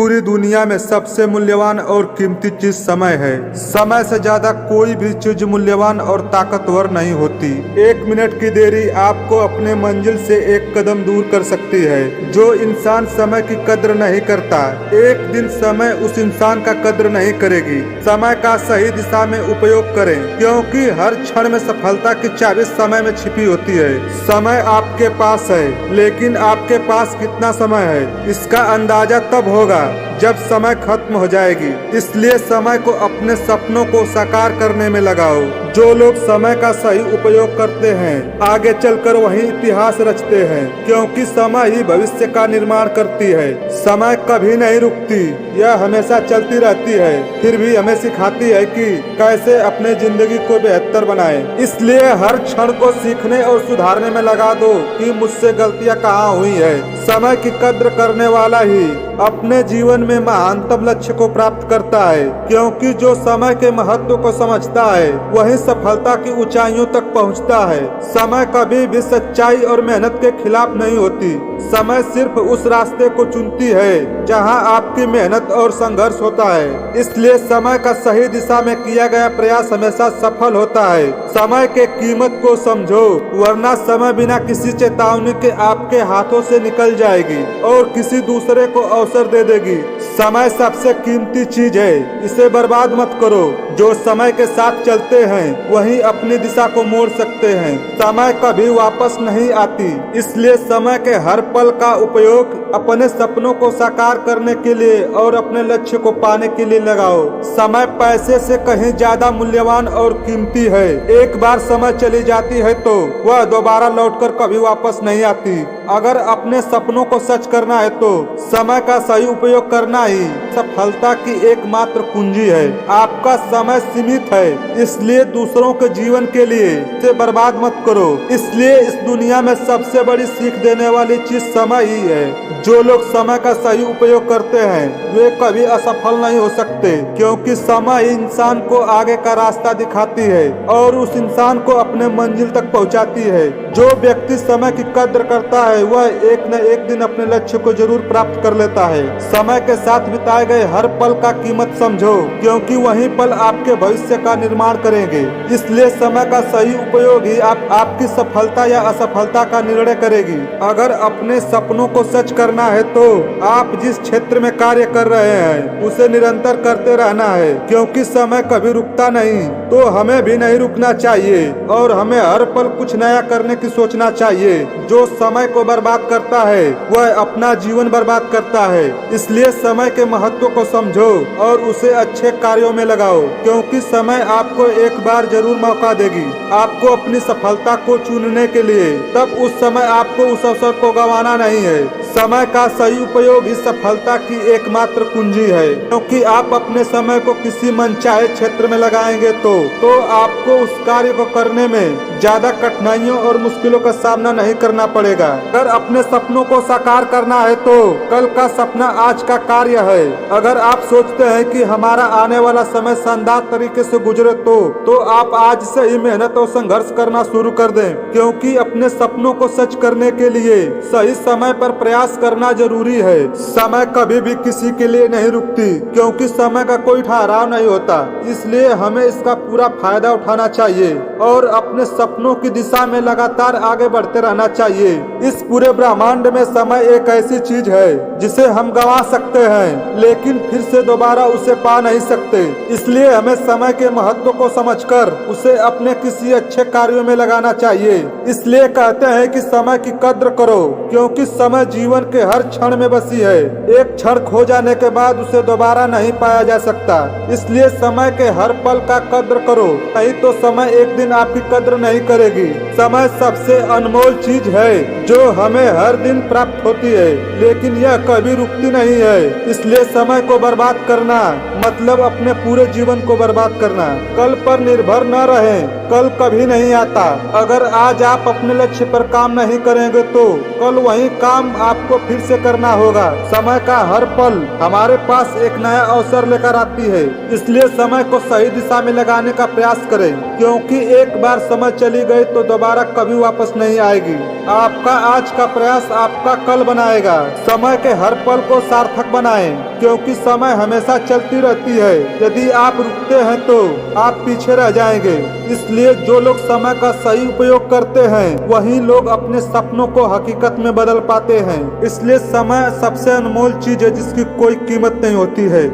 पूरी दुनिया में सबसे मूल्यवान और कीमती चीज समय है। समय से ज्यादा कोई भी चीज मूल्यवान और ताकतवर नहीं होती। 1 मिनट की देरी आपको अपने मंजिल से 1 कदम दूर कर सकती है। जो इंसान समय की कद्र नहीं करता, एक दिन समय उस इंसान का कद्र नहीं करेगी। समय का सही दिशा में उपयोग करें, क्योंकि हर क्षण में सफलता की चाबी समय में छिपी होती है। समय आपके पास है, लेकिन आपके पास कितना समय है इसका अंदाजा तब होगा जब समय खत्म हो जाएगी। इसलिए समय को अपने सपनों को साकार करने में लगाओ। जो लोग समय का सही उपयोग करते हैं, आगे चलकर वही इतिहास रचते हैं, क्योंकि समय ही भविष्य का निर्माण करती है। समय कभी नहीं रुकती, यह हमेशा चलती रहती है, फिर भी हमें सिखाती है कि कैसे अपने जिंदगी को बेहतर बनाएं। इसलिए हर क्षण को सीखने और सुधारने में लगा दो कि मुझसे गलतियां कहाँ हुई है। समय की कद्र करने वाला ही अपने जीवन में महानतम लक्ष्य को प्राप्त करता है, क्योंकि जो समय के महत्व को समझता है वही सफलता की ऊंचाइयों तक पहुंचता है। समय कभी भी सच्चाई और मेहनत के खिलाफ नहीं होती। समय सिर्फ उस रास्ते को चुनती है जहां आपकी मेहनत और संघर्ष होता है। इसलिए समय का सही दिशा में किया गया प्रयास हमेशा सफल होता है। समय के कीमत को समझो, वरना समय बिना किसी चेतावनी के आपके हाथों से निकल जाएगी और किसी दूसरे को अवसर दे देगी। समय सबसे कीमती चीज है, इसे बर्बाद मत करो। जो समय के साथ चलते हैं वही अपनी दिशा को मोड़ सकते हैं। समय कभी वापस नहीं आती, इसलिए समय के हर पल का उपयोग अपने सपनों को साकार करने के लिए और अपने लक्ष्य को पाने के लिए लगाओ। समय पैसे से कहीं ज्यादा मूल्यवान और कीमती है। एक बार समय चली जाती है तो वह दोबारा लौटकर कभी वापस नहीं आती। अगर अपने सपनों को सच करना है तो समय का सही उपयोग करना ही सफलता की एकमात्र कुंजी है। आपका समय सीमित है, इसलिए दूसरों के जीवन के लिए इसे बर्बाद मत करो। इसलिए इस दुनिया में सबसे बड़ी सीख देने वाली चीज समय ही है। जो लोग समय का सही उपयोग करते हैं वे कभी असफल नहीं हो सकते, क्योंकि समय ही इंसान को आगे का रास्ता दिखाती है और उस इंसान को अपने मंजिल तक पहुंचाती है। जो व्यक्ति समय की कद्र करता है वह एक न एक दिन अपने लक्ष्य को जरूर प्राप्त कर लेता है। समय के साथ बिताए गए हर पल का कीमत समझो, क्योंकि वही पल आपके भविष्य का निर्माण करेंगे। इसलिए समय का सही उपयोग ही आपकी सफलता या असफलता का निर्णय करेगी। अगर अपने सपनों को सच करना है तो आप जिस क्षेत्र में कार्य कर रहे हैं उसे निरंतर करते रहना है, क्योंकि समय कभी रुकता नहीं। तो हमें भी नहीं रुकना चाहिए और हमें हर पल कुछ नया करने की सोचना चाहिए। जो समय को बर्बाद करता है वह अपना जीवन बर्बाद करता है। इसलिए समय के महत्व को समझो और उसे अच्छे कार्यों में लगाओ, क्योंकि समय आपको एक बार जरूर मौका देगी आपको अपनी सफलता को चुनने के लिए। तब उस समय आपको उस अवसर को गंवाना नहीं है। समय का सही उपयोग ही सफलता की एकमात्र कुंजी है, क्योंकि आप अपने समय को किसी मनचाहे क्षेत्र में लगाएंगे तो आपको उस कार्य को करने में ज्यादा कठिनाइयों और मुश्किलों का सामना नहीं करना पड़ेगा। अगर अपने सपनों को साकार करना है तो कल का सपना आज का कार्य है। अगर आप सोचते हैं कि हमारा आने वाला समय शानदार तरीके से गुजरे तो आप आज से ही मेहनत और संघर्ष करना शुरू कर दें, क्योंकि अपने सपनों को सच करने के लिए सही समय पर प्रयास करना जरूरी है। समय कभी भी किसी के लिए नहीं रुकती, क्योंकि समय का कोई ठहराव नहीं होता। इसलिए हमें इसका पूरा फायदा उठाना चाहिए और अपने सपनों की दिशा में लगातार आगे बढ़ते रहना चाहिए। इस पूरे ब्रह्मांड में समय एक ऐसी चीज है जिसे हम गंवा सकते हैं, लेकिन फिर से दोबारा उसे पा नहीं सकते। इसलिए हमें समय के महत्व को समझकर उसे अपने किसी अच्छे कार्यों में लगाना चाहिए। इसलिए कहते हैं कि समय की कद्र करो, क्योंकि समय जीवन के हर क्षण में बसी है। एक क्षण खो जाने के बाद उसे दोबारा नहीं पाया जा सकता। इसलिए समय के हर पल का कद्र करो, नहीं तो समय एक दिन आपकी कद्र नहीं करेगी। समय सबसे अनमोल चीज है जो हमें हर दिन प्राप्त होती है, लेकिन यह कभी रुकती नहीं है। इसलिए समय को बर्बाद करना मतलब अपने पूरे जीवन को बर्बाद करना। कल पर निर्भर न रहें, कल कभी नहीं आता। अगर आज आप अपने लक्ष्य पर काम नहीं करेंगे तो कल वही काम आपको फिर से करना होगा। समय का हर पल हमारे पास एक नया अवसर लेकर आती है, इसलिए समय को सही दिशा में लगाने का प्रयास करें, क्योंकि एक बार समय चली गई तो दोबारा कभी वापस नहीं आएगी। आपका आज का प्रयास आपका कल बनाएगा। समय के हर पल को सार्थक बनाएं, क्योंकि समय हमेशा चलती रहती है। यदि आप रुकते हैं तो आप पीछे रह जाएंगे। इसलिए जो लोग समय का सही उपयोग करते हैं वही लोग अपने सपनों को हकीकत में बदल पाते हैं। इसलिए समय सबसे अनमोल चीज है जिसकी कोई कीमत नहीं होती है।